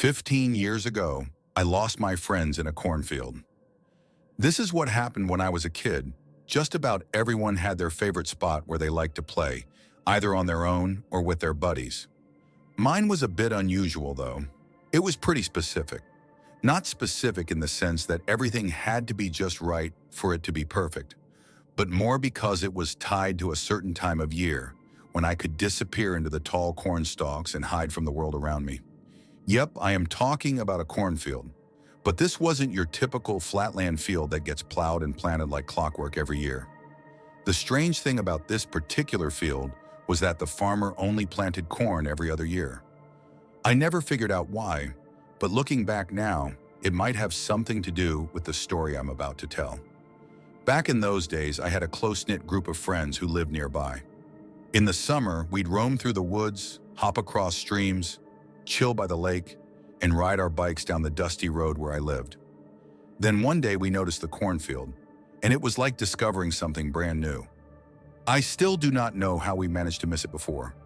15 years ago, I lost my friends in a cornfield. This is what happened when I was a kid. Just about everyone had their favorite spot where they liked to play, either on their own or with their buddies. Mine was a bit unusual, though. It was pretty specific. Not specific in the sense that everything had to be just right for it to be perfect, but more because it was tied to a certain time of year when I could disappear into the tall corn stalks and hide from the world around me. Yep, I am talking about a cornfield. But this wasn't your typical flatland field that gets plowed and planted like clockwork every year. The strange thing about this particular field was that the farmer only planted corn every other year. I never figured out why, but looking back now, it might have something to do with the story I'm about to tell. Back in those days, I had a close-knit group of friends who lived nearby. In the summer, we'd roam through the woods, hop across streams, chill by the lake, and ride our bikes down the dusty road where I lived. Then one day we noticed the cornfield, and it was like discovering something brand new. I still do not know how we managed to miss it before,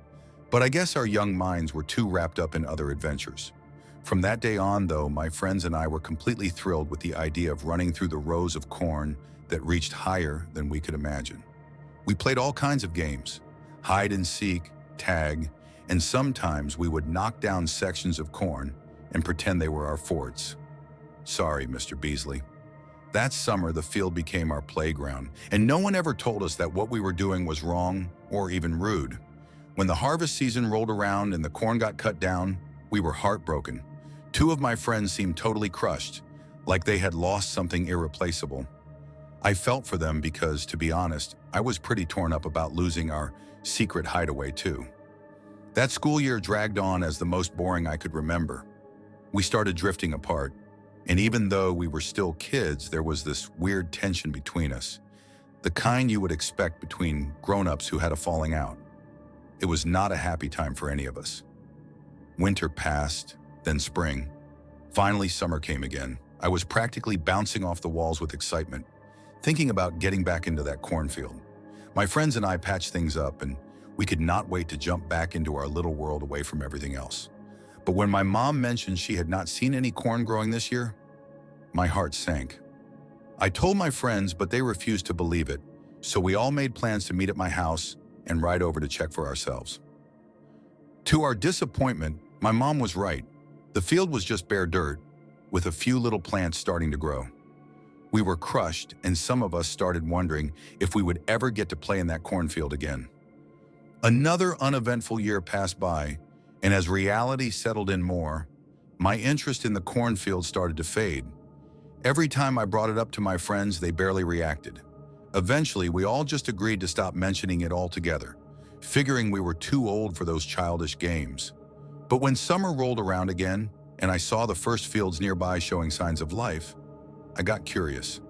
but I guess our young minds were too wrapped up in other adventures. From that day on, though, my friends and I were completely thrilled with the idea of running through the rows of corn that reached higher than we could imagine. We played all kinds of games, hide and seek, tag, and sometimes we would knock down sections of corn and pretend they were our forts. Sorry, Mr. Beasley. That summer, the field became our playground, and no one ever told us that what we were doing was wrong or even rude. When the harvest season rolled around and the corn got cut down, we were heartbroken. Two of my friends seemed totally crushed, like they had lost something irreplaceable. I felt for them because, to be honest, I was pretty torn up about losing our secret hideaway too. That school year dragged on as the most boring I could remember. We started drifting apart, and even though we were still kids, there was this weird tension between us, the kind you would expect between grown-ups who had a falling out. It was not a happy time for any of us. Winter passed, then spring. Finally, summer came again. I was practically bouncing off the walls with excitement, thinking about getting back into that cornfield. My friends and I patched things up, and we could not wait to jump back into our little world away from everything else. But when my mom mentioned she had not seen any corn growing this year, my heart sank. I told my friends, but they refused to believe it, so we all made plans to meet at my house and ride over to check for ourselves. To our disappointment, my mom was right. The field was just bare dirt, with a few little plants starting to grow. We were crushed, and some of us started wondering if we would ever get to play in that cornfield again. Another uneventful year passed by, and as reality settled in more, my interest in the cornfield started to fade. Every time I brought it up to my friends, they barely reacted. Eventually, we all just agreed to stop mentioning it altogether, figuring we were too old for those childish games. But when summer rolled around again, and I saw the first fields nearby showing signs of life, I got curious.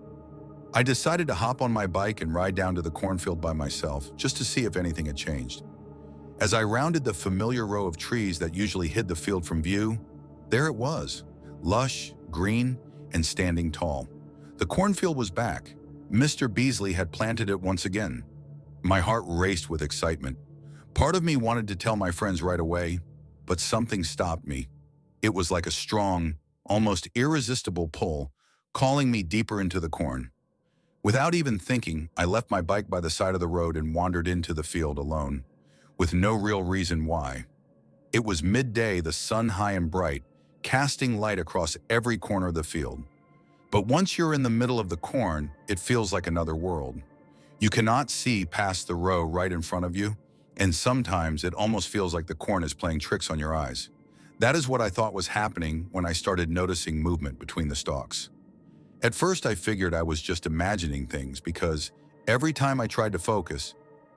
I decided to hop on my bike and ride down to the cornfield by myself, just to see if anything had changed. As I rounded the familiar row of trees that usually hid the field from view, there it was, lush, green, and standing tall. The cornfield was back. Mr. Beasley had planted it once again. My heart raced with excitement. Part of me wanted to tell my friends right away, but something stopped me. It was like a strong, almost irresistible pull, calling me deeper into the corn. Without even thinking, I left my bike by the side of the road and wandered into the field alone, with no real reason why. It was midday, the sun high and bright, casting light across every corner of the field. But once you're in the middle of the corn, it feels like another world. You cannot see past the row right in front of you, and sometimes it almost feels like the corn is playing tricks on your eyes. That is what I thought was happening when I started noticing movement between the stalks. At first, I figured I was just imagining things because every time I tried to focus,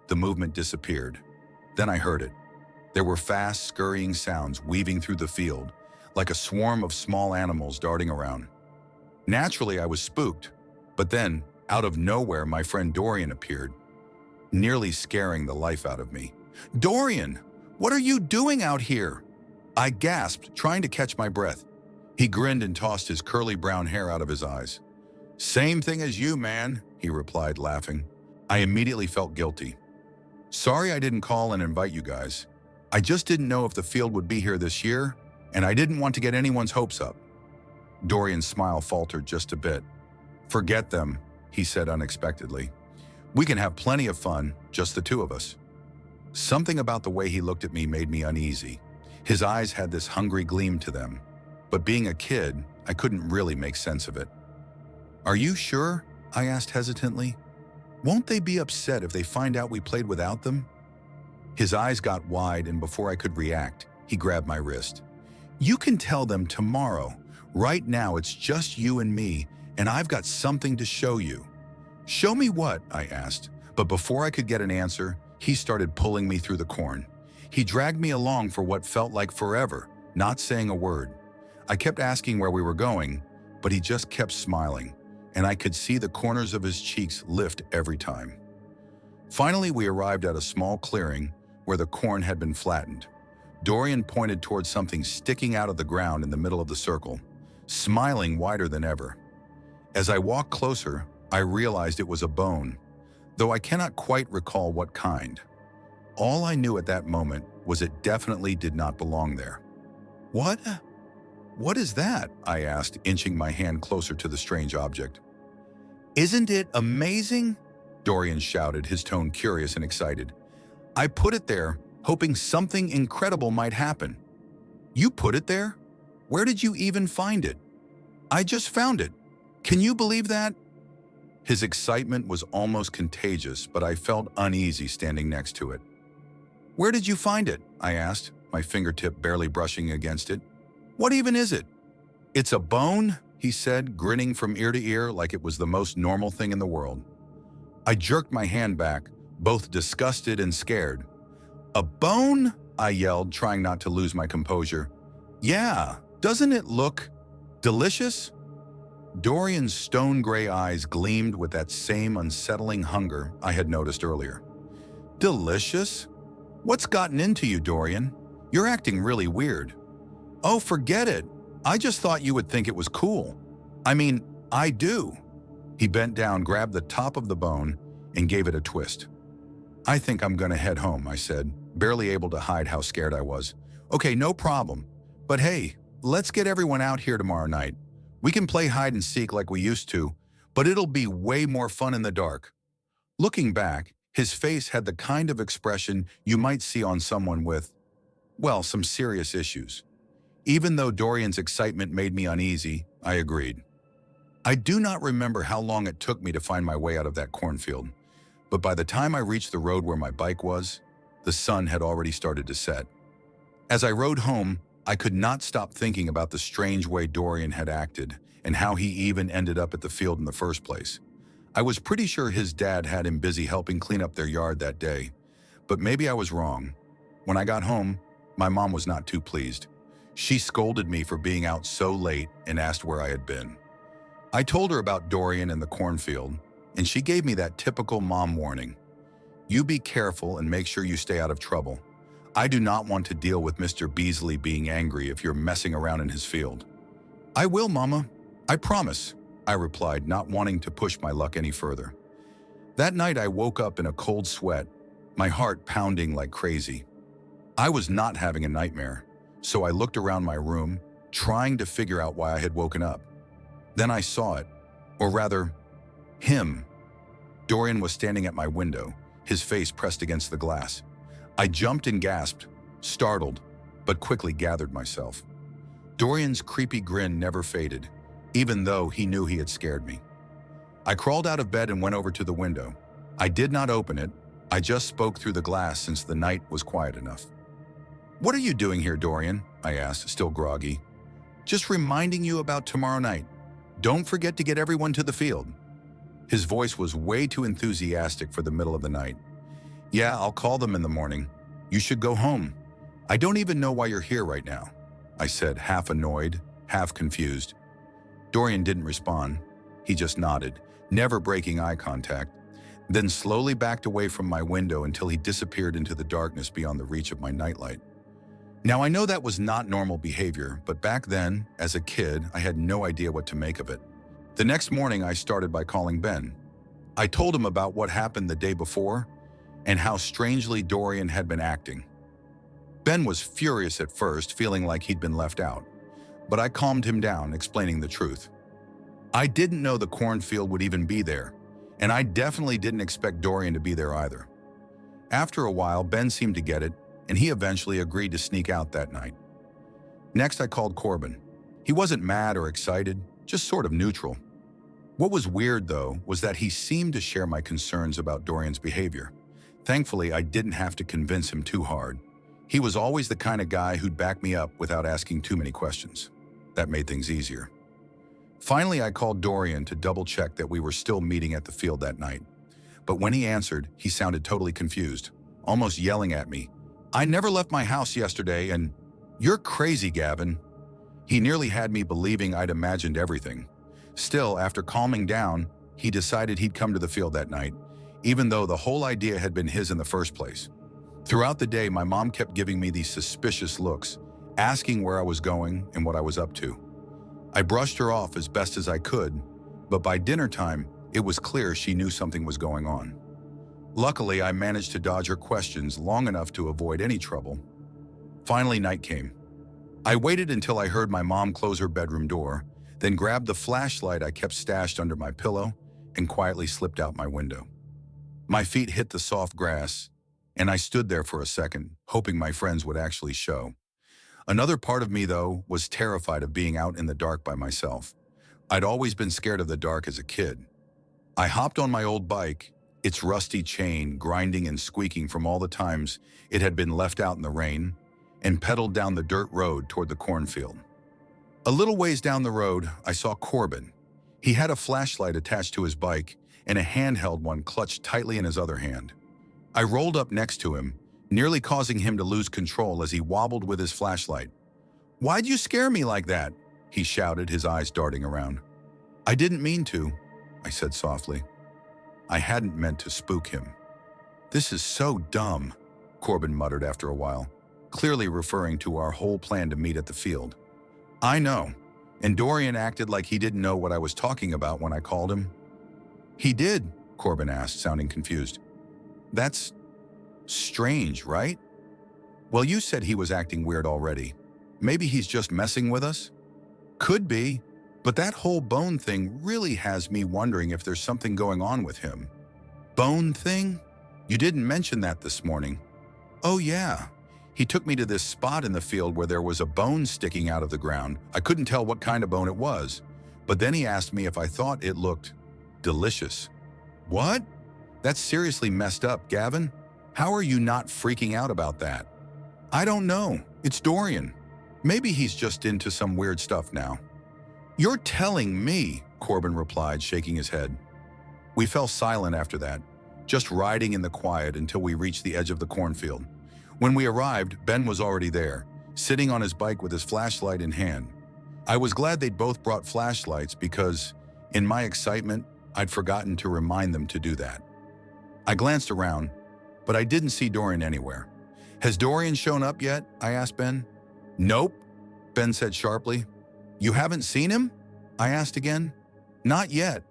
the movement disappeared. Then I heard it. There were fast, scurrying sounds weaving through the field, like a swarm of small animals darting around. Naturally, I was spooked, but then, out of nowhere, my friend Dorian appeared, nearly scaring the life out of me. "Dorian, what are you doing out here?" I gasped, trying to catch my breath. He grinned and tossed his curly brown hair out of his eyes. "Same thing as you, man," he replied, laughing. I immediately felt guilty. "Sorry I didn't call and invite you guys. I just didn't know if the field would be here this year, and I didn't want to get anyone's hopes up. Dorian's smile faltered just a bit. Forget them, he said unexpectedly. We can have plenty of fun, just the two of us. Something about the way he looked at me made me uneasy. His eyes had this hungry gleam to them, but being a kid, I couldn't really make sense of it. Are you sure? I asked hesitantly. Won't they be upset if they find out we played without them? His eyes got wide, and before I could react, he grabbed my wrist. You can tell them tomorrow. Right now it's just you and me, and I've got something to show you. Show me what? I asked, but before I could get an answer, he started pulling me through the corn. He dragged me along for what felt like forever, not saying a word. I kept asking where we were going, but he just kept smiling, and I could see the corners of his cheeks lift every time. Finally, we arrived at a small clearing where the corn had been flattened. Dorian pointed towards something sticking out of the ground in the middle of the circle, smiling wider than ever. As I walked closer, I realized it was a bone, though I cannot quite recall what kind. All I knew at that moment was it definitely did not belong there. What is that? I asked, inching my hand closer to the strange object. Isn't it amazing? Dorian shouted, his tone curious and excited. I put it there, hoping something incredible might happen. You put it there? Where did you even find it? I just found it. Can you believe that? His excitement was almost contagious, but I felt uneasy standing next to it. Where did you find it? I asked, my fingertip barely brushing against it. What even is it? It's a bone, he said, grinning from ear to ear like it was the most normal thing in the world. I jerked my hand back, both disgusted and scared. A bone? I yelled, trying not to lose my composure. Yeah, doesn't it look delicious? Dorian's stone-gray eyes gleamed with that same unsettling hunger I had noticed earlier. Delicious? What's gotten into you, Dorian? You're acting really weird. Oh, forget it. I just thought you would think it was cool. I mean, I do. He bent down, grabbed the top of the bone, and gave it a twist. I think I'm gonna head home, I said, barely able to hide how scared I was. Okay, no problem. But hey, let's get everyone out here tomorrow night. We can play hide and seek like we used to, but it'll be way more fun in the dark. Looking back, his face had the kind of expression you might see on someone with, well, some serious issues. Even though Dorian's excitement made me uneasy, I agreed. I do not remember how long it took me to find my way out of that cornfield, but by the time I reached the road where my bike was, the sun had already started to set. As I rode home, I could not stop thinking about the strange way Dorian had acted and how he even ended up at the field in the first place. I was pretty sure his dad had him busy helping clean up their yard that day, but maybe I was wrong. When I got home, my mom was not too pleased. She scolded me for being out so late and asked where I had been. I told her about Dorian and the cornfield, and she gave me that typical mom warning. You be careful and make sure you stay out of trouble. I do not want to deal with Mr. Beasley being angry if you're messing around in his field. I will, Mama. I promise, I replied, not wanting to push my luck any further. That night I woke up in a cold sweat, my heart pounding like crazy. I was not having a nightmare, so I looked around my room, trying to figure out why I had woken up. Then I saw it, or rather, him. Dorian was standing at my window, his face pressed against the glass. I jumped and gasped, startled, but quickly gathered myself. Dorian's creepy grin never faded, even though he knew he had scared me. I crawled out of bed and went over to the window. I did not open it, I just spoke through the glass since the night was quiet enough. What are you doing here, Dorian? I asked, still groggy. Just reminding you about tomorrow night. Don't forget to get everyone to the field. His voice was way too enthusiastic for the middle of the night. Yeah, I'll call them in the morning. You should go home. I don't even know why you're here right now, I said, half annoyed, half confused. Dorian didn't respond. He just nodded, never breaking eye contact, then slowly backed away from my window until he disappeared into the darkness beyond the reach of my nightlight. Now, I know that was not normal behavior, but back then, as a kid, I had no idea what to make of it. The next morning, I started by calling Ben. I told him about what happened the day before and how strangely Dorian had been acting. Ben was furious at first, feeling like he'd been left out. But I calmed him down, explaining the truth. I didn't know the cornfield would even be there, and I definitely didn't expect Dorian to be there either. After a while, Ben seemed to get it, and he eventually agreed to sneak out that night. Next, I called Corbin. He wasn't mad or excited, just sort of neutral. What was weird, though, was that he seemed to share my concerns about Dorian's behavior. Thankfully, I didn't have to convince him too hard. He was always the kind of guy who'd back me up without asking too many questions. That made things easier. Finally, I called Dorian to double-check that we were still meeting at the field that night. But when he answered, he sounded totally confused, almost yelling at me. "I never left my house yesterday, and you're crazy, Gavin." He nearly had me believing I'd imagined everything. Still, after calming down, he decided he'd come to the field that night, even though the whole idea had been his in the first place. Throughout the day, my mom kept giving me these suspicious looks, asking where I was going and what I was up to. I brushed her off as best as I could, but by dinner time, it was clear she knew something was going on. Luckily, I managed to dodge her questions long enough to avoid any trouble. Finally, night came. I waited until I heard my mom close her bedroom door, then grabbed the flashlight I kept stashed under my pillow and quietly slipped out my window. My feet hit the soft grass, and I stood there for a second, hoping my friends would actually show. Another part of me, though, was terrified of being out in the dark by myself. I'd always been scared of the dark as a kid. I hopped on my old bike, its rusty chain grinding and squeaking from all the times it had been left out in the rain, and pedaled down the dirt road toward the cornfield. A little ways down the road, I saw Corbin. He had a flashlight attached to his bike and a handheld one clutched tightly in his other hand. I rolled up next to him, nearly causing him to lose control as he wobbled with his flashlight. "Why'd you scare me like that?" he shouted, his eyes darting around. "I didn't mean to," I said softly. I hadn't meant to spook him. "This is so dumb," Corbin muttered after a while, clearly referring to our whole plan to meet at the field. "I know, and Dorian acted like he didn't know what I was talking about when I called him." "He did?" Corbin asked, sounding confused. "That's strange, right?" "Well, you said he was acting weird already. Maybe he's just messing with us?" "Could be, but that whole bone thing really has me wondering if there's something going on with him." "Bone thing? You didn't mention that this morning." "Oh yeah. He took me to this spot in the field where there was a bone sticking out of the ground. I couldn't tell what kind of bone it was, but then he asked me if I thought it looked delicious." "What? That's seriously messed up, Gavin. How are you not freaking out about that?" "I don't know. It's Dorian. Maybe he's just into some weird stuff now." "You're telling me," Corbin replied, shaking his head. We fell silent after that, just riding in the quiet until we reached the edge of the cornfield. When we arrived, Ben was already there, sitting on his bike with his flashlight in hand. I was glad they'd both brought flashlights because, in my excitement, I'd forgotten to remind them to do that. I glanced around, but I didn't see Dorian anywhere. "Has Dorian shown up yet?" I asked Ben. "Nope," Ben said sharply. "You haven't seen him?" I asked again. "Not yet."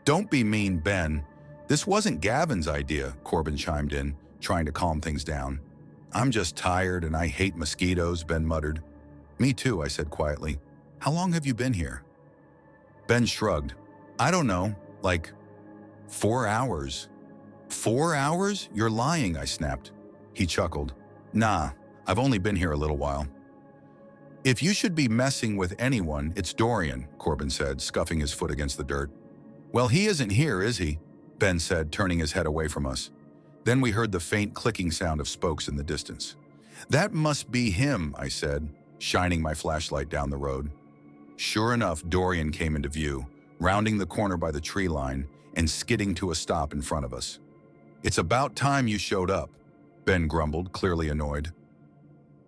"Don't be mean, Ben. This wasn't Gavin's idea," Corbin chimed in, trying to calm things down. "I'm just tired and I hate mosquitoes," Ben muttered. "Me too," I said quietly. "How long have you been here?" Ben shrugged. "I don't know, like 4 hours. 4 hours? You're lying," I snapped. He chuckled. "Nah, I've only been here a little while." "If you should be messing with anyone, it's Dorian," Corbin said, scuffing his foot against the dirt. "Well, he isn't here, is he?" Ben said, turning his head away from us. Then we heard the faint clicking sound of spokes in the distance. "That must be him," I said, shining my flashlight down the road. Sure enough, Dorian came into view, rounding the corner by the tree line and skidding to a stop in front of us. "It's about time you showed up," Ben grumbled, clearly annoyed.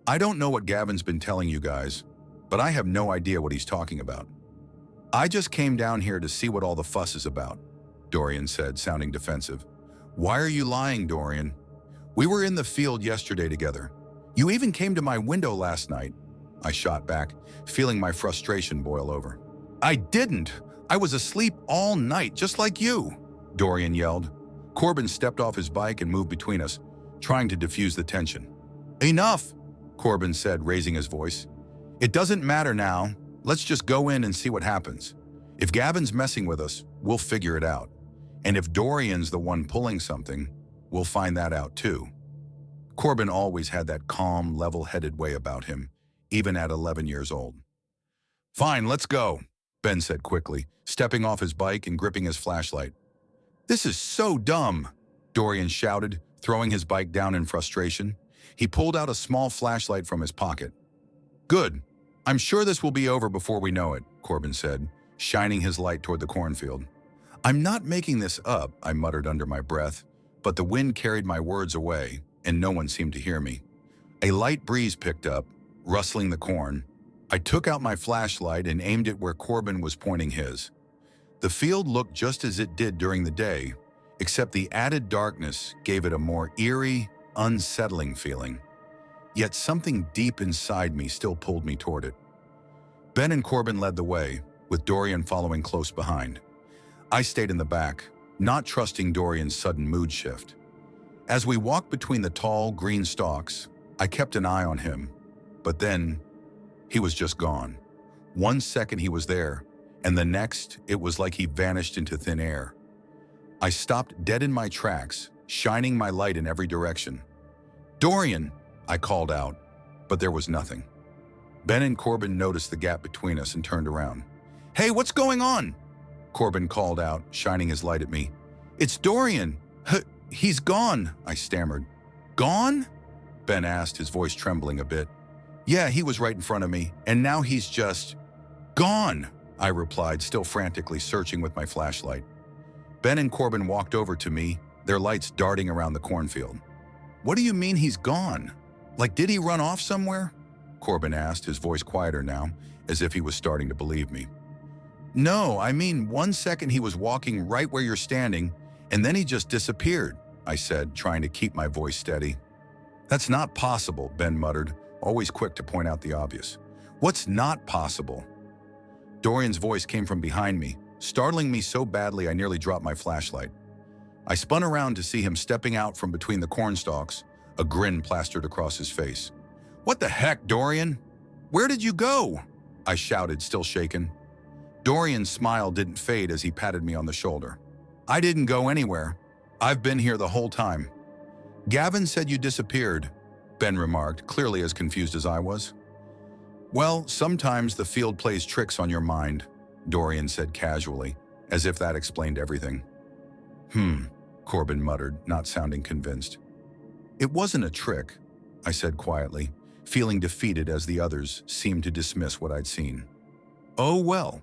"I don't know what Gavin's been telling you guys, but I have no idea what he's talking about." "I just came down here to see what all the fuss is about," Dorian said, sounding defensive. "Why are you lying, Dorian? We were in the field yesterday together. You even came to my window last night," I shot back, feeling my frustration boil over. "I didn't! I was asleep all night, just like you," Dorian yelled. Corbin stepped off his bike and moved between us, trying to diffuse the tension. "Enough! Corbin said, raising his voice. It doesn't matter now. Let's just go in and see what happens. If Gavin's messing with us, we'll figure it out. And if Dorian's the one pulling something, we'll find that out too. Corbin always had that calm, level-headed way about him, even at 11 years old. Fine, let's go, Ben said quickly, stepping off his bike and gripping his flashlight. This is so dumb, Dorian shouted, throwing his bike down in frustration. He pulled out a small flashlight from his pocket. Good. I'm sure this will be over before we know it, Corbin said, shining his light toward the cornfield. I'm not making this up, I muttered under my breath, but the wind carried my words away, and no one seemed to hear me. A light breeze picked up, rustling the corn. I took out my flashlight and aimed it where Corbin was pointing his. The field looked just as it did during the day, except the added darkness gave it a more eerie, unsettling feeling. Yet something deep inside me still pulled me toward it. Ben and Corbin led the way, with Dorian following close behind. I stayed in the back, not trusting Dorian's sudden mood shift. As we walked between the tall, green stalks, I kept an eye on him, but then he was just gone. 1 second he was there, and the next it was like he vanished into thin air. I stopped dead in my tracks, shining my light in every direction. Dorian, I called out, but there was nothing. Ben and Corbin noticed the gap between us and turned around. Hey, what's going on? Corbin called out, shining his light at me. It's Dorian. He's gone, I stammered. Gone? Ben asked, his voice trembling a bit. Yeah, he was right in front of me, and now he's just gone, I replied, still frantically searching with my flashlight. Ben and Corbin walked over to me, their lights darting around the cornfield. What do you mean he's gone? Like, did he run off somewhere? Corbin asked, his voice quieter now, as if he was starting to believe me. No, I mean 1 second he was walking right where you're standing, and then he just disappeared, I said, trying to keep my voice steady. That's not possible, Ben muttered, always quick to point out the obvious. What's not possible? Dorian's voice came from behind me, startling me so badly I nearly dropped my flashlight. I spun around to see him stepping out from between the cornstalks, a grin plastered across his face. What the heck, Dorian? Where did you go? I shouted, still shaken. Dorian's smile didn't fade as he patted me on the shoulder. I didn't go anywhere. I've been here the whole time. Gavin said you disappeared, Ben remarked, clearly as confused as I was. Well, sometimes the field plays tricks on your mind, Dorian said casually, as if that explained everything. Corbin muttered, not sounding convinced. It wasn't a trick, I said quietly, feeling defeated as the others seemed to dismiss what I'd seen. Oh well.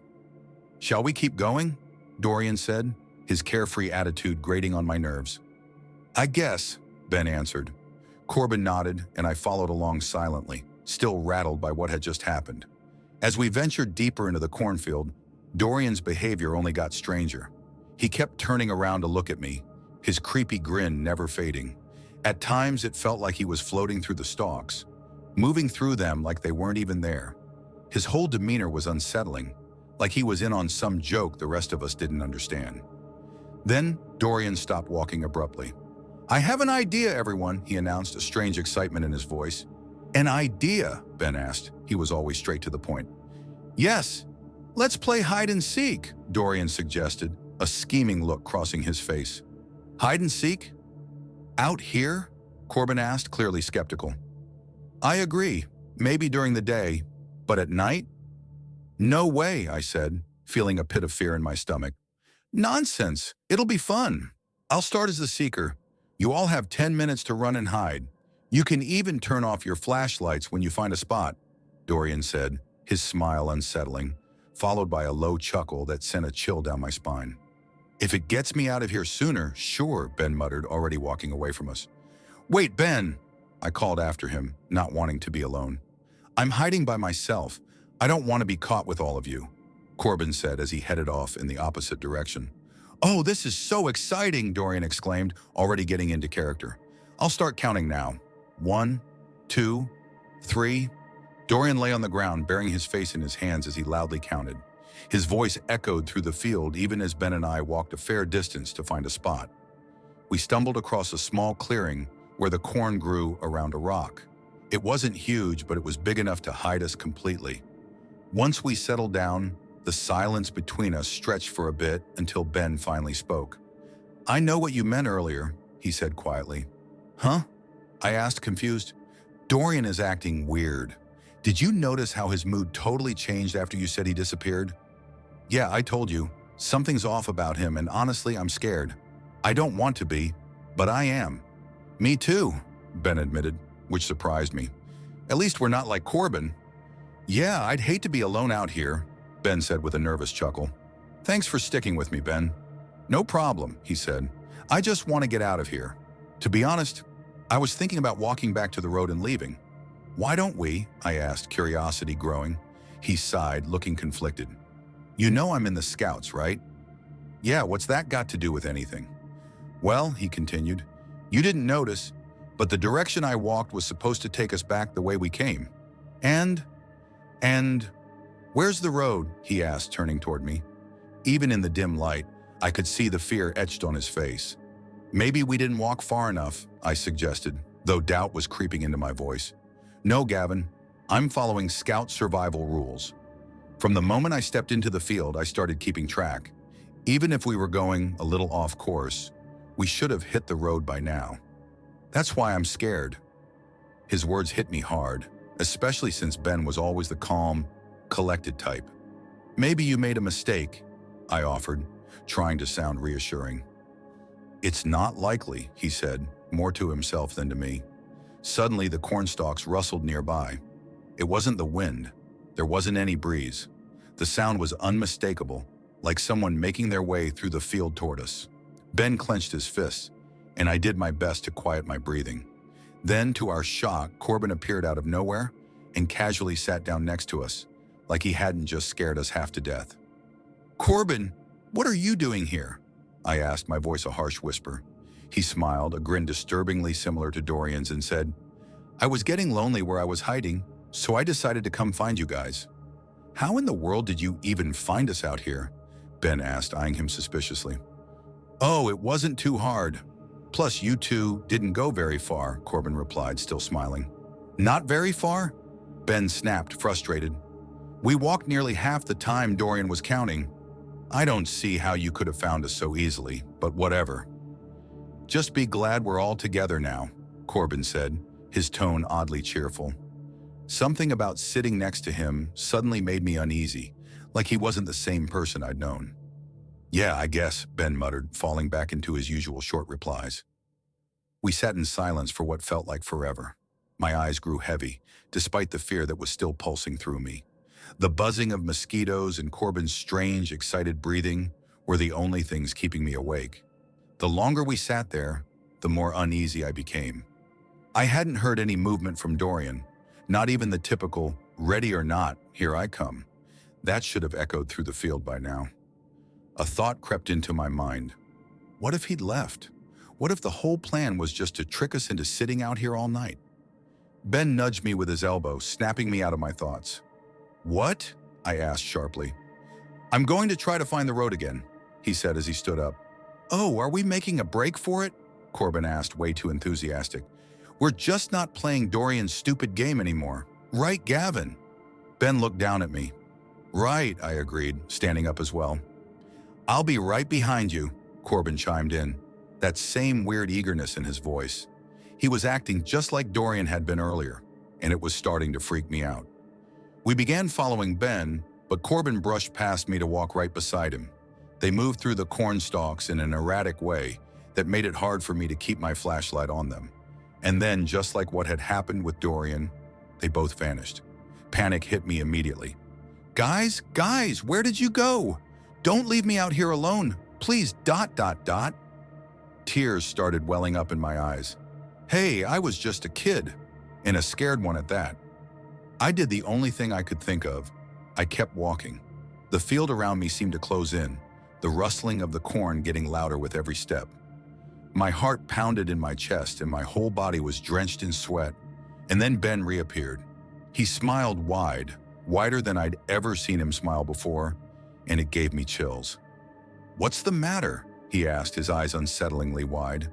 Shall we keep going? Dorian said, his carefree attitude grating on my nerves. I guess, Ben answered. Corbin nodded, and I followed along silently, still rattled by what had just happened. As we ventured deeper into the cornfield, Dorian's behavior only got stranger. He kept turning around to look at me, his creepy grin never fading. At times it felt like he was floating through the stalks, moving through them like they weren't even there. His whole demeanor was unsettling, like he was in on some joke the rest of us didn't understand. Then Dorian stopped walking abruptly. I have an idea, everyone, he announced, a strange excitement in his voice. An idea? Ben asked. He was always straight to the point. Yes, let's play hide and seek, Dorian suggested, a scheming look crossing his face. Hide and seek? Out here? Corbin asked, clearly skeptical. I agree, maybe during the day, but at night? No way, I said, feeling a pit of fear in my stomach. Nonsense, it'll be fun. I'll start as the seeker. You all have 10 minutes to run and hide. You can even turn off your flashlights when you find a spot, Dorian said, his smile unsettling, followed by a low chuckle that sent a chill down my spine. If it gets me out of here sooner, sure, Ben muttered, already walking away from us. Wait, Ben, I called after him, not wanting to be alone. I'm hiding by myself. I don't want to be caught with all of you, Corbin said as he headed off in the opposite direction. Oh, this is so exciting, Dorian exclaimed, already getting into character. I'll start counting now. 1, 2, 3. Dorian lay on the ground, burying his face in his hands as he loudly counted. His voice echoed through the field even as Ben and I walked a fair distance to find a spot. We stumbled across a small clearing where the corn grew around a rock. It wasn't huge, but it was big enough to hide us completely. Once we settled down, the silence between us stretched for a bit until Ben finally spoke. "I know what you meant earlier," he said quietly. "Huh?" I asked, confused. "Dorian is acting weird. Did you notice how his mood totally changed after you said he disappeared?" "Yeah, I told you. Something's off about him, and honestly, I'm scared. I don't want to be, but I am." "Me too," Ben admitted, which surprised me. "At least we're not like Corbin." "Yeah, I'd hate to be alone out here," Ben said with a nervous chuckle. "Thanks for sticking with me, Ben." "No problem," he said. "I just want to get out of here. To be honest, I was thinking about walking back to the road and leaving." "Why don't we?" I asked, curiosity growing. He sighed, looking conflicted. "You know I'm in the Scouts, right?" "Yeah, what's that got to do with anything?" "Well," he continued, "you didn't notice, but the direction I walked was supposed to take us back the way we came. And, where's the road?" he asked, turning toward me. Even in the dim light, I could see the fear etched on his face. "Maybe we didn't walk far enough," I suggested, though doubt was creeping into my voice. "No, Gavin, I'm following Scout survival rules. From the moment I stepped into the field, I started keeping track. Even if we were going a little off course, we should have hit the road by now. That's why I'm scared." His words hit me hard, especially since Ben was always the calm, collected type. "Maybe you made a mistake," I offered, trying to sound reassuring. "It's not likely," he said, more to himself than to me. Suddenly, the cornstalks rustled nearby. It wasn't the wind. There wasn't any breeze. The sound was unmistakable, like someone making their way through the field toward us. Ben clenched his fists, and I did my best to quiet my breathing. Then, to our shock, Corbin appeared out of nowhere and casually sat down next to us, like he hadn't just scared us half to death. "Corbin, what are you doing here?" I asked, my voice a harsh whisper. He smiled, a grin disturbingly similar to Dorian's, and said, "I was getting lonely where I was hiding, so I decided to come find you guys." "How in the world did you even find us out here?" Ben asked, eyeing him suspiciously. "Oh, it wasn't too hard. Plus, you two didn't go very far," Corbin replied, still smiling. "Not very far?" Ben snapped, frustrated. "We walked nearly half the time Dorian was counting. I don't see how you could have found us so easily, but whatever." "Just be glad we're all together now," Corbin said, his tone oddly cheerful. Something about sitting next to him suddenly made me uneasy, like he wasn't the same person I'd known. "Yeah, I guess," Ben muttered, falling back into his usual short replies. We sat in silence for what felt like forever. My eyes grew heavy, despite the fear that was still pulsing through me. The buzzing of mosquitoes and Corbin's strange, excited breathing were the only things keeping me awake. The longer we sat there, the more uneasy I became. I hadn't heard any movement from Dorian, not even the typical, "Ready or not, here I come." That should have echoed through the field by now. A thought crept into my mind. What if he'd left? What if the whole plan was just to trick us into sitting out here all night? Ben nudged me with his elbow, snapping me out of my thoughts. "What?" I asked sharply. "I'm going to try to find the road again," he said as he stood up. "Oh, are we making a break for it?" Corbin asked, way too enthusiastic. "We're just not playing Dorian's stupid game anymore. Right, Gavin?" Ben looked down at me. "Right," I agreed, standing up as well. "I'll be right behind you," Corbin chimed in, that same weird eagerness in his voice. He was acting just like Dorian had been earlier, and it was starting to freak me out. We began following Ben, but Corbin brushed past me to walk right beside him. They moved through the corn stalks in an erratic way that made it hard for me to keep my flashlight on them. And then, just like what had happened with Dorian, they both vanished. Panic hit me immediately. Guys, where did you go? Don't leave me out here alone. Please, ... Tears started welling up in my eyes. Hey, I was just a kid, and a scared one at that. I did the only thing I could think of. I kept walking. The field around me seemed to close in, the rustling of the corn getting louder with every step. My heart pounded in my chest and my whole body was drenched in sweat. And then Ben reappeared. He smiled wide, wider than I'd ever seen him smile before, and it gave me chills. "What's the matter?" he asked, his eyes unsettlingly wide.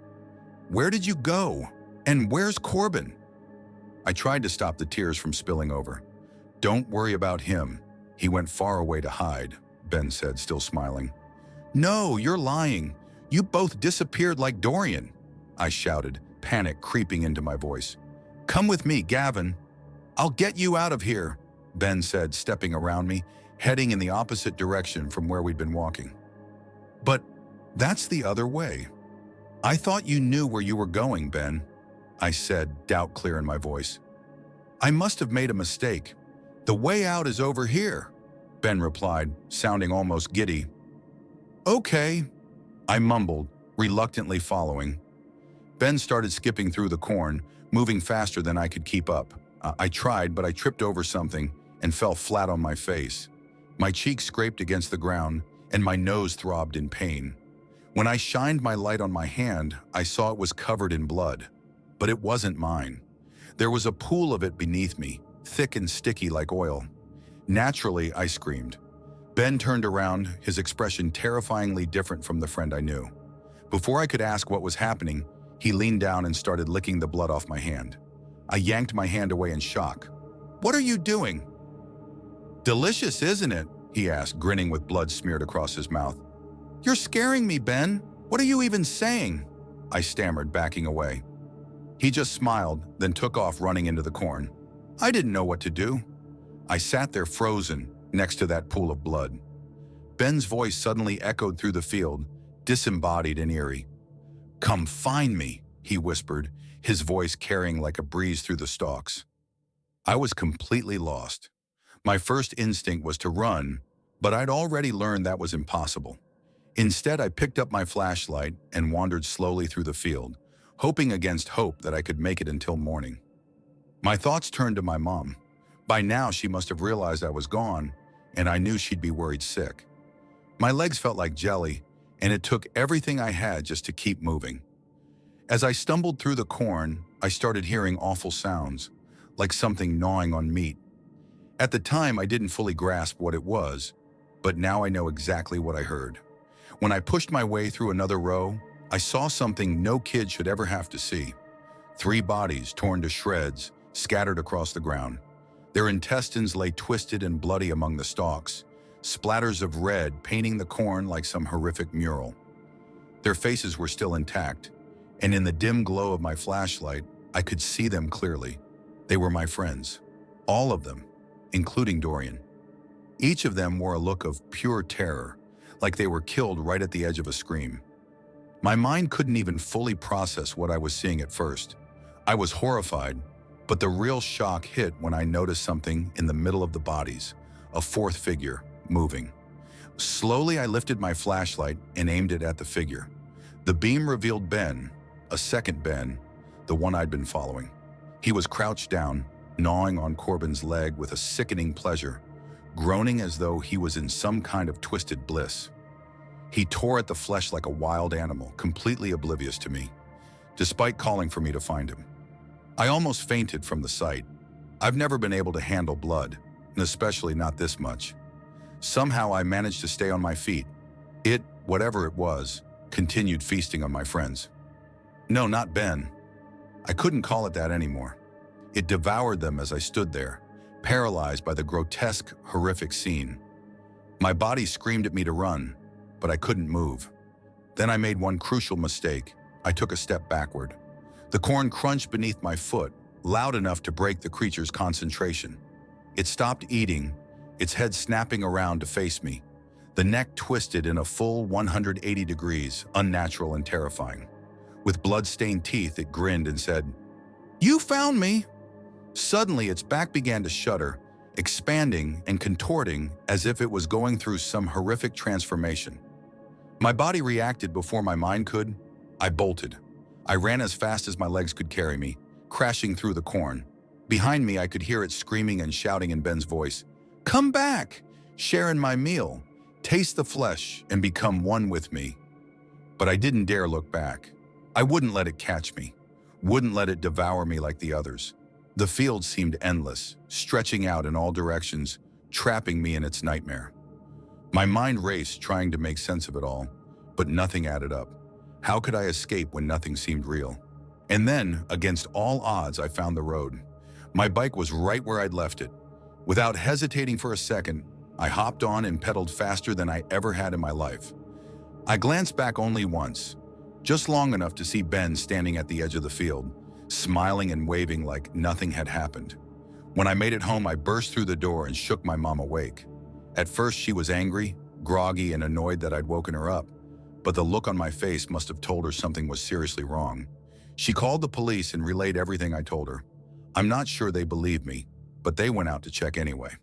"Where did you go? And where's Corbin?" I tried to stop the tears from spilling over. "Don't worry about him. He went far away to hide," Ben said, still smiling. "No, you're lying. You both disappeared like Dorian," I shouted, panic creeping into my voice. "Come with me, Gavin. I'll get you out of here," Ben said, stepping around me, heading in the opposite direction from where we'd been walking. "But that's the other way. I thought you knew where you were going, Ben," I said, doubt clear in my voice. "I must have made a mistake. The way out is over here," Ben replied, sounding almost giddy. "Okay," I mumbled, reluctantly following. Ben started skipping through the corn, moving faster than I could keep up. I tried, but I tripped over something and fell flat on my face. My cheeks scraped against the ground, and my nose throbbed in pain. When I shined my light on my hand, I saw it was covered in blood. But it wasn't mine. There was a pool of it beneath me, thick and sticky like oil. Naturally, I screamed. Ben turned around, his expression terrifyingly different from the friend I knew. Before I could ask what was happening, he leaned down and started licking the blood off my hand. I yanked my hand away in shock. "What are you doing?" "Delicious, isn't it?" he asked, grinning with blood smeared across his mouth. "You're scaring me, Ben. What are you even saying?" I stammered, backing away. He just smiled, then took off running into the corn. I didn't know what to do. I sat there frozen, next to that pool of blood. Ben's voice suddenly echoed through the field, disembodied and eerie. "Come find me," he whispered, his voice carrying like a breeze through the stalks. I was completely lost. My first instinct was to run, but I'd already learned that was impossible. Instead, I picked up my flashlight and wandered slowly through the field, hoping against hope that I could make it until morning. My thoughts turned to my mom. By now, she must have realized I was gone, and I knew she'd be worried sick. My legs felt like jelly, and it took everything I had just to keep moving. As I stumbled through the corn, I started hearing awful sounds, like something gnawing on meat. At the time, I didn't fully grasp what it was, but now I know exactly what I heard. When I pushed my way through another row, I saw something no kid should ever have to see. 3 bodies torn to shreds, scattered across the ground. Their intestines lay twisted and bloody among the stalks, splatters of red painting the corn like some horrific mural. Their faces were still intact, and in the dim glow of my flashlight, I could see them clearly. They were my friends, all of them, including Dorian. Each of them wore a look of pure terror, like they were killed right at the edge of a scream. My mind couldn't even fully process what I was seeing at first. I was horrified, but the real shock hit when I noticed something in the middle of the bodies, a 4th figure, moving. Slowly, I lifted my flashlight and aimed it at the figure. The beam revealed Ben, a second Ben, the one I'd been following. He was crouched down, gnawing on Corbin's leg with a sickening pleasure, groaning as though he was in some kind of twisted bliss. He tore at the flesh like a wild animal, completely oblivious to me, despite calling for me to find him. I almost fainted from the sight. I've never been able to handle blood, and especially not this much. Somehow I managed to stay on my feet. It, whatever it was, continued feasting on my friends. No, not Ben. I couldn't call it that anymore. It devoured them as I stood there, paralyzed by the grotesque, horrific scene. My body screamed at me to run, but I couldn't move. Then I made one crucial mistake. I took a step backward. The corn crunched beneath my foot, loud enough to break the creature's concentration. It stopped eating, its head snapping around to face me. The neck twisted in a full 180 degrees, unnatural and terrifying. With blood-stained teeth, it grinned and said, "You found me!" Suddenly, its back began to shudder, expanding and contorting as if it was going through some horrific transformation. My body reacted before my mind could. I bolted. I ran as fast as my legs could carry me, crashing through the corn. Behind me, I could hear it screaming and shouting in Ben's voice, "Come back! Share in my meal! Taste the flesh and become one with me!" But I didn't dare look back. I wouldn't let it catch me, wouldn't let it devour me like the others. The field seemed endless, stretching out in all directions, trapping me in its nightmare. My mind raced, trying to make sense of it all, but nothing added up. How could I escape when nothing seemed real? And then, against all odds, I found the road. My bike was right where I'd left it. Without hesitating for a second, I hopped on and pedaled faster than I ever had in my life. I glanced back only once, just long enough to see Ben standing at the edge of the field, smiling and waving like nothing had happened. When I made it home, I burst through the door and shook my mom awake. At first, she was angry, groggy, and annoyed that I'd woken her up, but the look on my face must have told her something was seriously wrong. She called the police and relayed everything I told her. I'm not sure they believed me, but they went out to check anyway.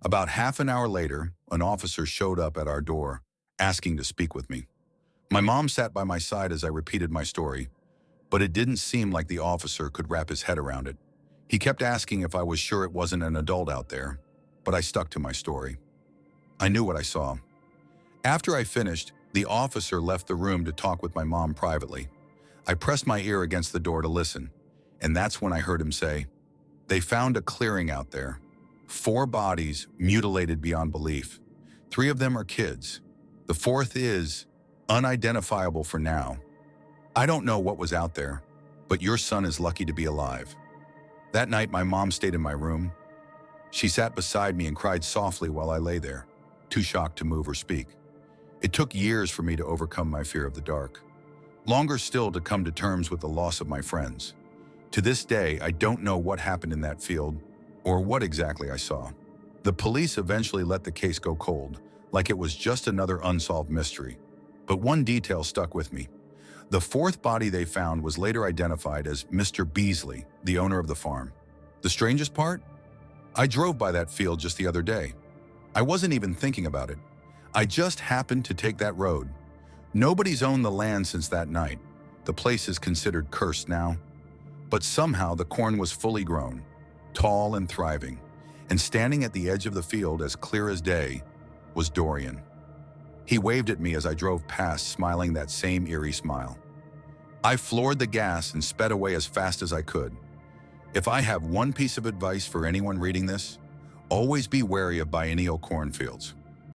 About half an hour later, an officer showed up at our door, asking to speak with me. My mom sat by my side as I repeated my story, but it didn't seem like the officer could wrap his head around it. He kept asking if I was sure it wasn't an adult out there, but I stuck to my story. I knew what I saw. After I finished, the officer left the room to talk with my mom privately. I pressed my ear against the door to listen, and that's when I heard him say, "They found a clearing out there. 4 bodies mutilated beyond belief. 3 of them are kids. The 4th is unidentifiable for now. I don't know what was out there, but your son is lucky to be alive." That night, my mom stayed in my room. She sat beside me and cried softly while I lay there, too shocked to move or speak. It took years for me to overcome my fear of the dark. Longer still to come to terms with the loss of my friends. To this day, I don't know what happened in that field or what exactly I saw. The police eventually let the case go cold, like it was just another unsolved mystery. But one detail stuck with me. The 4th body they found was later identified as Mr. Beasley, the owner of the farm. The strangest part? I drove by that field just the other day. I wasn't even thinking about it. I just happened to take that road. Nobody's owned the land since that night. The place is considered cursed now. But somehow the corn was fully grown, tall and thriving, and standing at the edge of the field as clear as day was Dorian. He waved at me as I drove past, smiling that same eerie smile. I floored the gas and sped away as fast as I could. If I have one piece of advice for anyone reading this, always be wary of biennial cornfields.